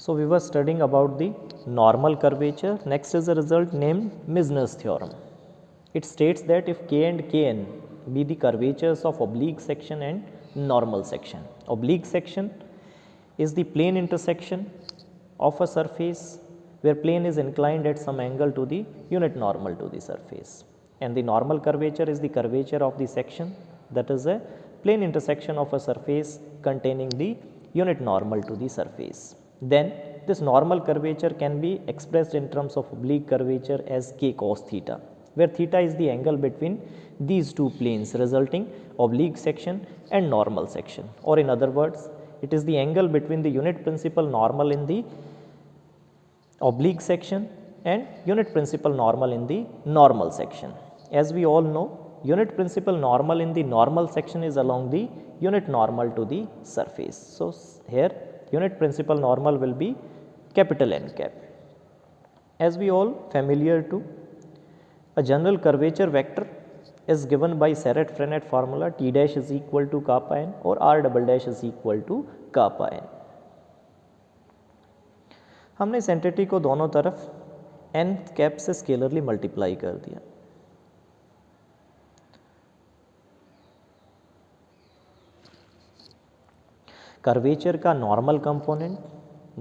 So we were studying about the normal curvature. Next is a result named Misner's theorem. It states that if K and Kn be the curvatures of oblique section and normal section. Oblique section is the plane intersection of a surface where plane is inclined at some angle to the unit normal to the surface, and the normal curvature is the curvature of the section that is a plane intersection of a surface containing the unit normal to the surface. Then this normal curvature can be expressed in terms of oblique curvature as k cos theta, where theta is the angle between these two planes resulting oblique section and normal section, or in other words it is the angle between the unit principal normal in the oblique section and unit principal normal in the normal section. As we all know, unit principal normal in the normal section is along the unit normal to the surface. So here unit principal normal will be capital N cap. As we all familiar to, a general curvature vector is given by Serret-Frenet formula T dash is equal to kappa n or R double dash is equal to kappa n. हमने इस entity को दोनों तरफ n cap से स्केलरली multiply कर दिया. Curvature का normal component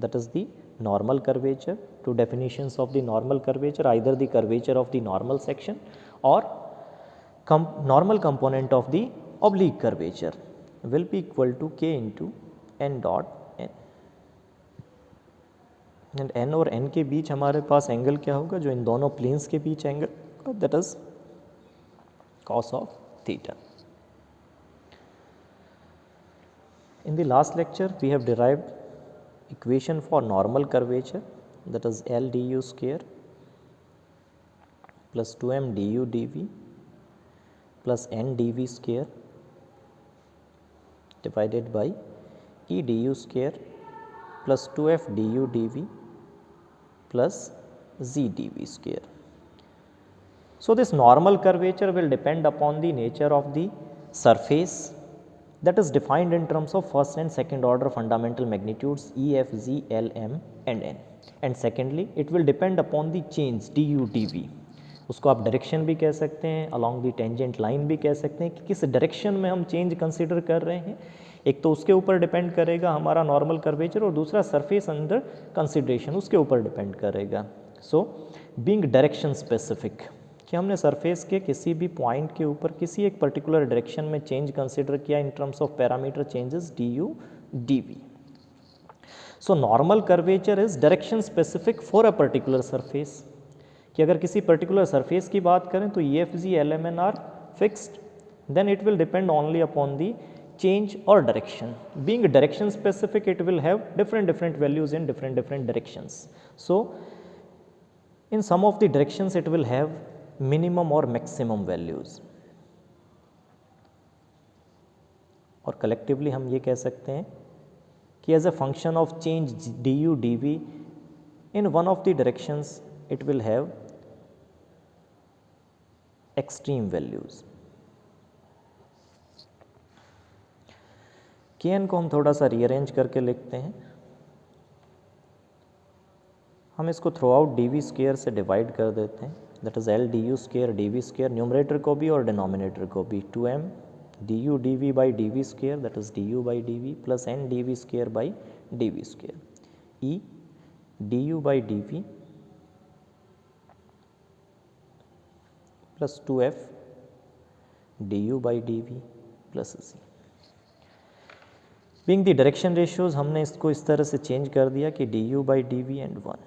that is the normal curvature. Two definitions of the normal curvature, either the curvature of the normal section or normal component of the oblique curvature will be equal to k into n dot n. And n और n के बीच हमारे पास angle क्या होगा, जो इन दोनों planes के बीच angle, that is cos of theta. In the last lecture we have derived equation for normal curvature, that is L du square plus 2m du dv plus n dv square divided by E du square plus 2f du dv plus z dv square. So this normal curvature will depend upon the nature of the surface that is defined in terms of first and second order fundamental magnitudes E, F, Z, L, M and N. And secondly, it will depend upon the change du dv. उसको आप direction भी कह सकते हैं, along the tangent line भी कह सकते हैं कि किस डायरेक्शन में हम चेंज कंसिडर कर रहे हैं. एक तो उसके ऊपर डिपेंड करेगा हमारा नॉर्मल कर्वेचर, और दूसरा सरफेस अंडर कंसिडरेशन उसके ऊपर डिपेंड करेगा. सो बीइंग डायरेक्शन स्पेसिफिक, कि हमने सरफेस के किसी भी पॉइंट के ऊपर किसी एक पर्टिकुलर डायरेक्शन में चेंज कंसिडर किया in terms of parameter changes d u d v. So normal curvature is direction specific for a particular surface, कि अगर किसी पर्टिकुलर सरफेस की बात करें तो E F G L M N are fixed, then it will depend only upon the change or direction. Being direction specific, it will have different values in different directions. So in some of the directions it will have minimum or maximum values, और collectively हम ये कह सकते हैं कि as a function of change du dv in one of the directions it will have extreme values. Kn को हम थोड़ा सा रीअरेंज करके लिखते हैं. हम इसको throughout d v square से डिवाइड कर देते हैं, that is L d u square d v square, numerator को भी और डिनोमिनेटर को भी, 2m d u d v by d v square, that is d u by d v plus N d v square by d v square, E d u by d v plus 2f d u by d v plus C. Being the direction ratios हमने इसको इस तरह से change कर दिया कि d u by d v and 1,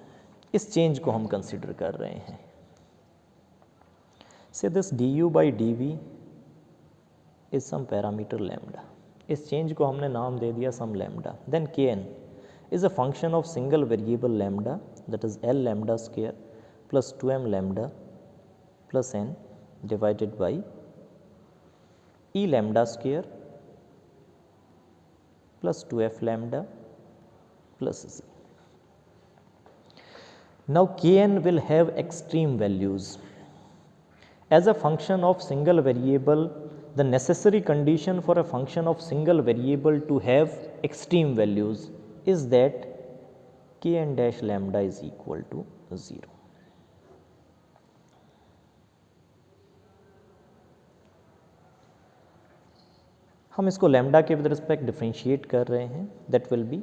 इस change को हम कंसिडर कर रहे हैं. So this d u by d v is some parameter lambda, इस चेंज को हमने नाम दे दिया some lambda. Then k n is a function of single variable lambda, that is L lambda square plus 2m lambda plus n divided by E lambda square plus 2f lambda plus z. Now Kn will have extreme values. As a function of single variable, the necessary condition for a function of single variable to have extreme values is that k n dash lambda is equal to 0। हम इसको lambda के with respect differentiate कर रहे हैं, that will be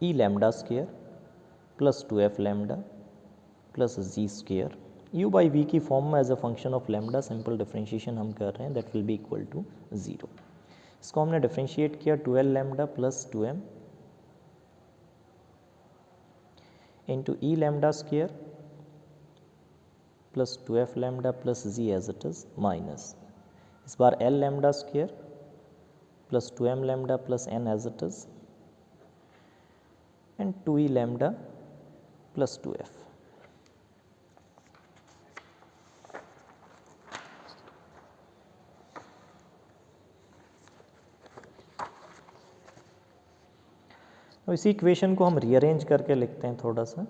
E lambda square plus 2f lambda plus G square u by v की form में as a function of lambda simple differentiation हम कर रहे हैं, that will be equal to 0। इसको हमने डिफरेंशिएट किया 12 lambda plus 2m into E lambda square plus 2f lambda plus G as it is minus इस बार l lambda square plus 2m lambda plus n as it is and 2e lambda plus 2f। तो इसी equation को हम rearrange करके लिखते हैं थोड़ा सा।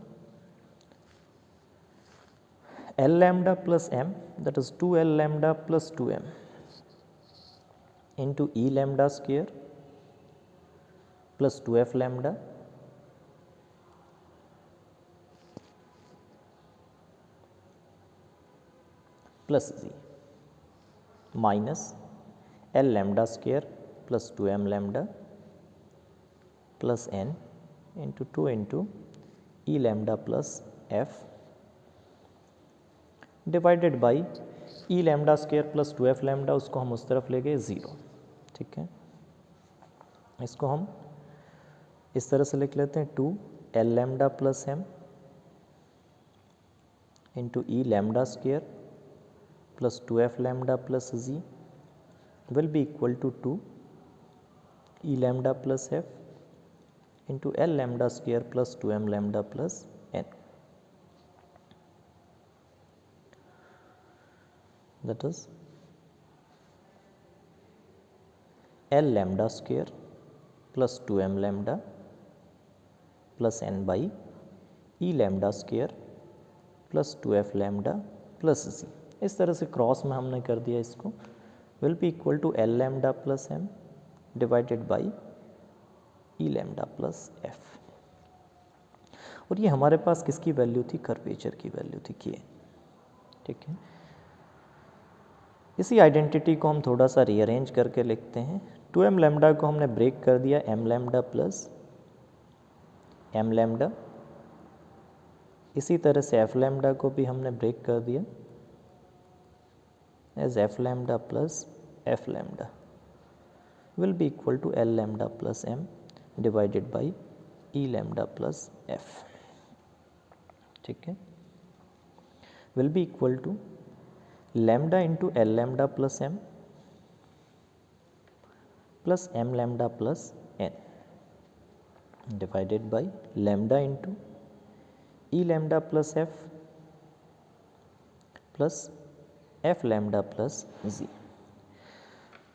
L lambda plus m, that is 2L lambda plus 2m into E lambda square plus 2f lambda plus z minus L lambda square plus 2m lambda plus n into 2 into E lambda plus f divided by E lambda square plus 2f lambda, उसको हम उस तरफ ले गए 0। ठीक है, इसको हम इस तरह से लिख लेते हैं 2L lambda plus m into E lambda square plus 2f lambda plus z will be equal to 2E lambda plus f into L lambda square plus 2m lambda plus n, that is L lambda square plus 2m lambda plus n by E lambda square plus 2f lambda plus z। इस तरह से cross में हमने कर दिया इसको, will be equal to L lambda plus m divided by E lambda plus f। और ये हमारे पास किसकी वैल्यू थी? कर्वेचर की वैल्यू थी k। ठीक है, इसी आइडेंटिटी को हम थोड़ा सा रीअरेंज करके लिखते हैं। 2m लैम्डा को हमने ब्रेक कर दिया m lambda plus m lambda, इसी तरह से f लैम्डा को भी हमने ब्रेक कर दिया as f lambda plus f lambda will be equal to L lambda plus m divided by E lambda plus f। ठीक है, will be equal to lambda into L lambda plus m plus m lambda plus n divided by lambda into E lambda plus f plus f lambda plus z।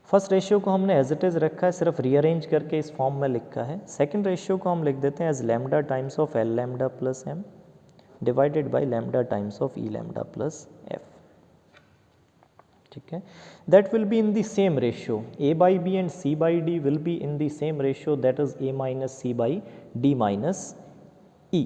First ratio को हमने as it is रखा है, सिर्फ rearrange करके इस form में लिखा है। सेकंड रेशियो को हम लिख देते हैं as lambda times of L lambda plus m divided by lambda times of E lambda plus f। ठीक है, that will be in the same ratio, a by B and c by d will be in the same ratio, that is a minus c by d minus e।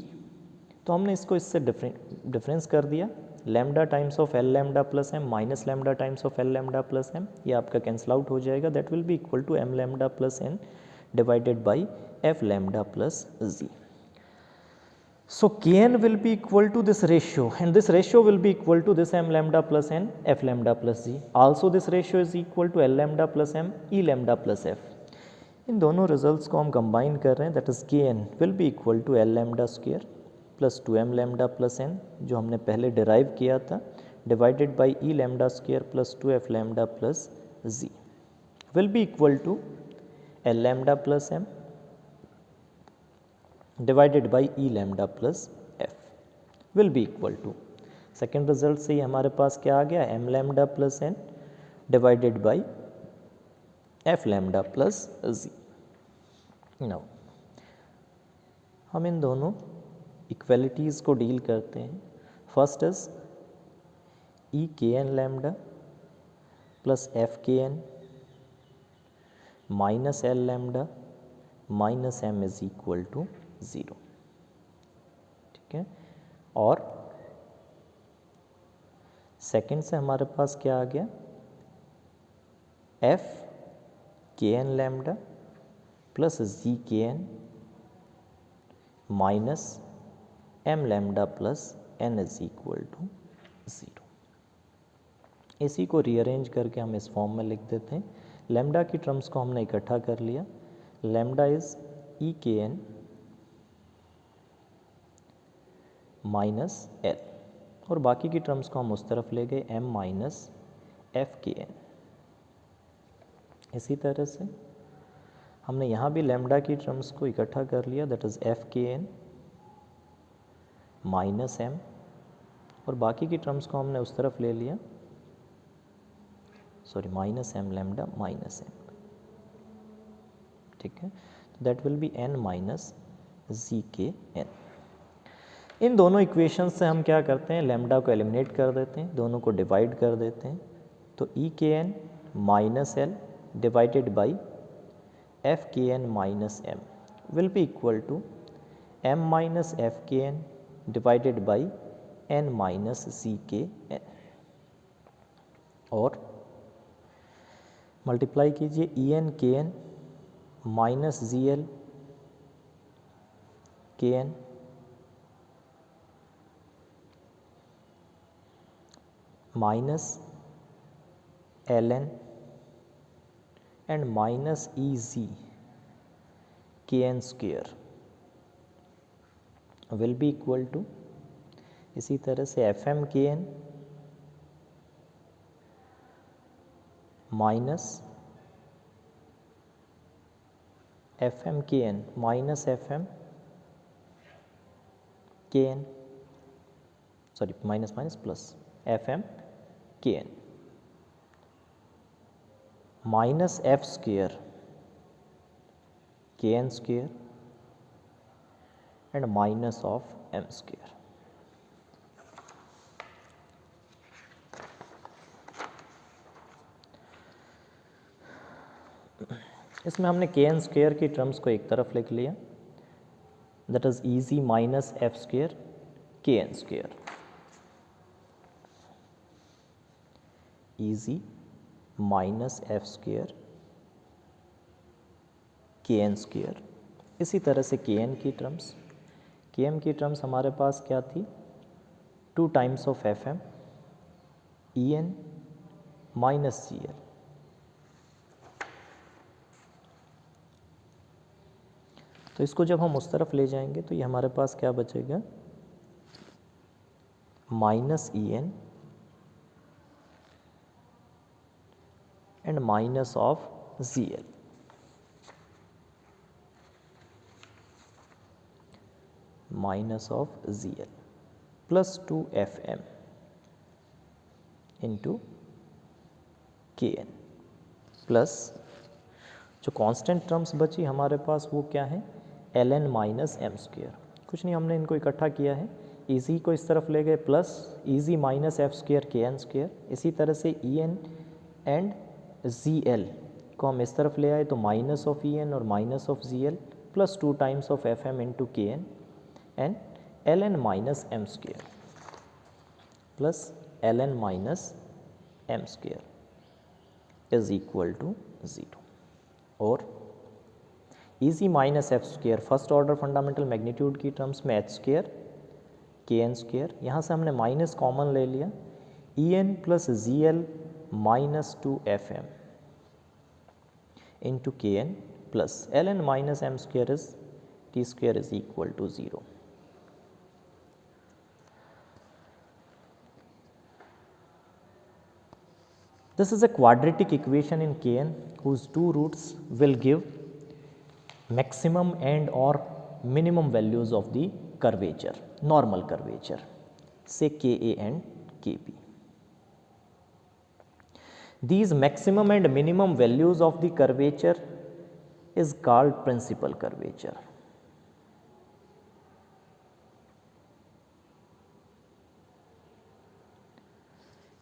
तो हमने इसको इससे difference कर दिया, lambda times of L lambda plus m minus lambda times of L lambda plus m, ये आपका cancel out हो जाएगा, that will be equal to m lambda plus n divided by f lambda plus z। So Kn will be equal to this ratio and this ratio will be equal to this m lambda plus n f lambda plus g. Also this ratio is equal to L lambda plus m E lambda plus f. इन दोनों results को हम combine कर रहे हैं, that is Kn will be equal to L lambda square plus 2m lambda plus n जो हमने पहले derive किया था divided by E lambda square plus 2f lambda plus z will be equal to L lambda plus m divided by E lambda plus F will be equal to, second result से ही हमारे पास क्या आ गया, M lambda plus N divided by F lambda plus G. Now हम इन दोनों इक्वलिटीज़ को डील करते हैं। First is E K N lambda plus F K N minus L lambda minus M is equal to 0, ठीक है। और सेकंड से हमारे पास क्या आ गया, F K N lambda plus G K N minus M lambda plus N is equal to 0। इसी को रीअरेंज करके हम इस फॉर्म में लिख देते हैं। लैम्डा की टर्म्स को हमने इकट्ठा कर लिया, lambda is E K N minus L, और बाकी की टर्म्स को हम उस तरफ ले गए, M minus F K N. इसी तरह से हमने यहाँ भी लैम्डा की टर्म्स को इकट्ठा कर लिया, that is F K N minus M, और बाकी की टर्म्स को हमने उस तरफ ले लिया, sorry minus M lambda minus M, ठीक है। तो that will be N minus G K N. इन दोनों इक्वेशंस से हम क्या करते हैं, लैम्डा को एलिमिनेट कर देते हैं, दोनों को डिवाइड कर देते हैं। तो E K N minus L divided by F K N minus M will be equal to M minus F K N divided by N minus G K N, और मल्टीप्लाई कीजिए E N K N minus G L K N minus L N and minus E G K N square will be equal to, इसी तरह से F M K N minus F M K N minus F M K N, sorry minus minus plus F M K N minus F square K N square and minus of M square. इसमें हमने के N square की terms को एक तरफ लिख लिया, that is E G minus F square K N square, E G minus F square K N square. इसी तरह से के एन की टर्म्स, के एम की टर्म्स हमारे पास क्या थी, 2 times of F M E N minus G L, तो इसको जब हम उस तरफ ले जाएंगे तो ये हमारे पास क्या बचेगा, minus E N and minus of G L, minus of G L plus 2 F M into K N, plus जो कांस्टेंट टर्म्स बची हमारे पास वो क्या है, L N minus M square. कुछ नहीं, हमने इनको इकट्ठा किया है, ईजी को इस तरफ ले गए plus E G minus F square K N square. इसी तरह से E N and G L को हम इस तरफ ले आए तो माइनस ऑफ ई एन और minus of G L plus 2 times of F M into K N and L N minus M square plus L N minus M square is equal to 0। और E G minus F square first order fundamental magnitude की terms में H square K N square, यहाँ से हमने minus common ले लिया, E N plus G L minus 2 F M into K N plus L N minus M square is T square is equal to 0। This is a quadratic equation in Kn whose two roots will give maximum and or minimum values of the curvature, normal curvature, say Ka and Kp. These maximum and minimum values of the curvature is called principal curvature.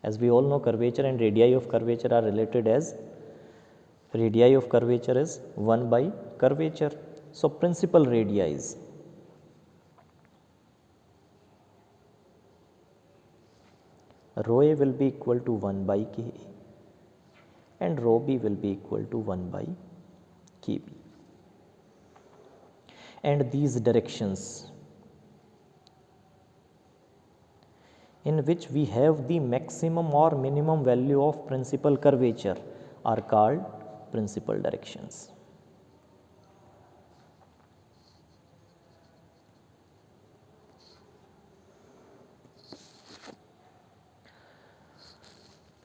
As we all know, curvature and radii of curvature are related as radii of curvature is 1 by curvature. So principal radii is rho A will be equal to 1 by Ka and rho B will be equal to 1 by Kb. And these directions in which we have the maximum or minimum value of principal curvature are called principal directions.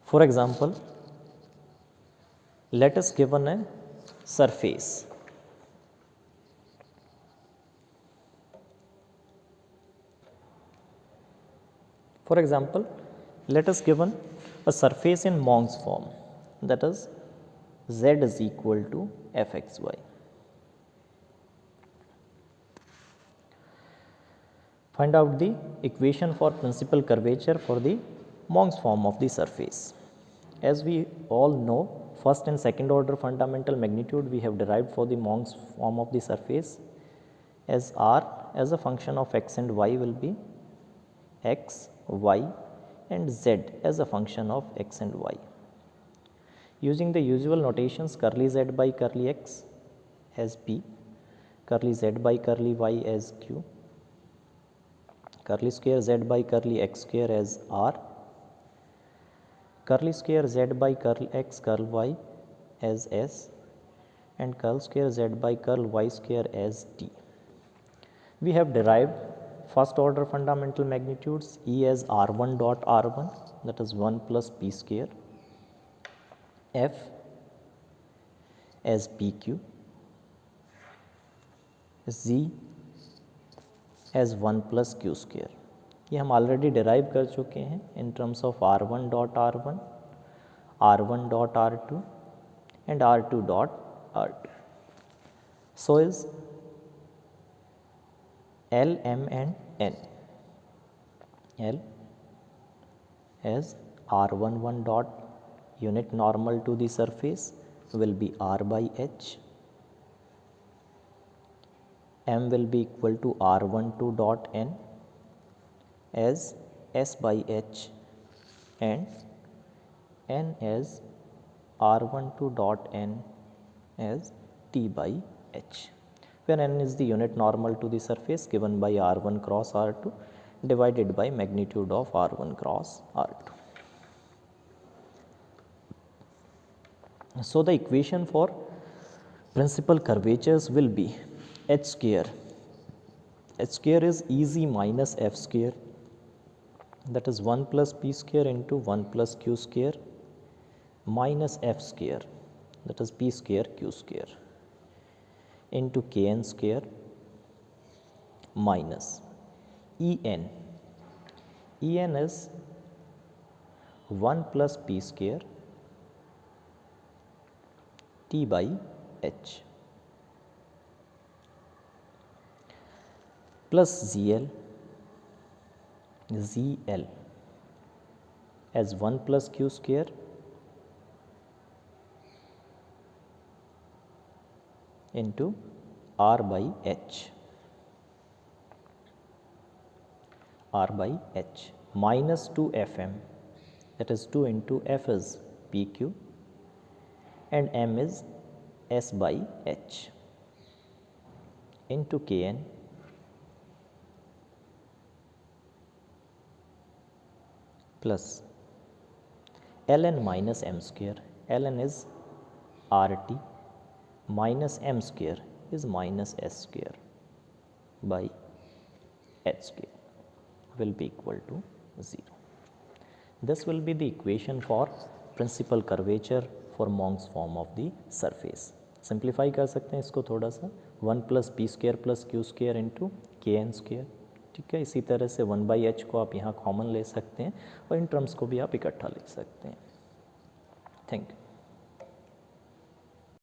For example, let us given a surface. For example, let us given a surface in Mong's form, that is z is equal to fxy. Find out the equation for principal curvature for the Mong's form of the surface. As we all know, first and second order fundamental magnitude we have derived for the Mong's form of the surface, as r as a function of x and y will be x, y, and z as a function of x and y. Using the usual notations, curly z by curly x as p, curly z by curly y as q, curly square z by curly x square as r, curly square z by curl x curl y as s, and curl square z by curl y square as t. We have derived first order fundamental magnitudes E as r1 dot r1, that is 1 plus p square, f as pq, z as 1 plus q square. ये हम already derive कर चुके हैं इन terms of r1 dot r1, r1 dot r2 and r2 dot r2. So is L, M and N. L as r11 dot unit normal to the surface will be r by h, M will be equal to r12 dot n as s by h, and n as r12 dot n as t by h, where n is the unit normal to the surface given by r1 cross r2 divided by magnitude of r1 cross r2. So the equation for principal curvatures will be h square. H square is Eg minus f square, that is 1 plus p square into 1 plus q square minus f square, that is p square q square, into kn square minus En. En is 1 plus p square t by h plus Zl as 1 plus q square into r by h, minus 2 fm, that is 2 into f is pq and m is s by h, into kn plus ln minus m square. Ln is rt minus m square is minus s square by h square will be equal to 0. This will be the equation for principal curvature for Mong's form of the surface. Simplify कर सकते हैं इसको थोड़ा सा, 1 plus P square plus Q square into K N square, ठीक है. इसी तरह से 1 बाई एच को आप यहाँ कॉमन ले सकते हैं और इन टर्म्स को भी आप इकट्ठा ले सकते हैं. Thank you.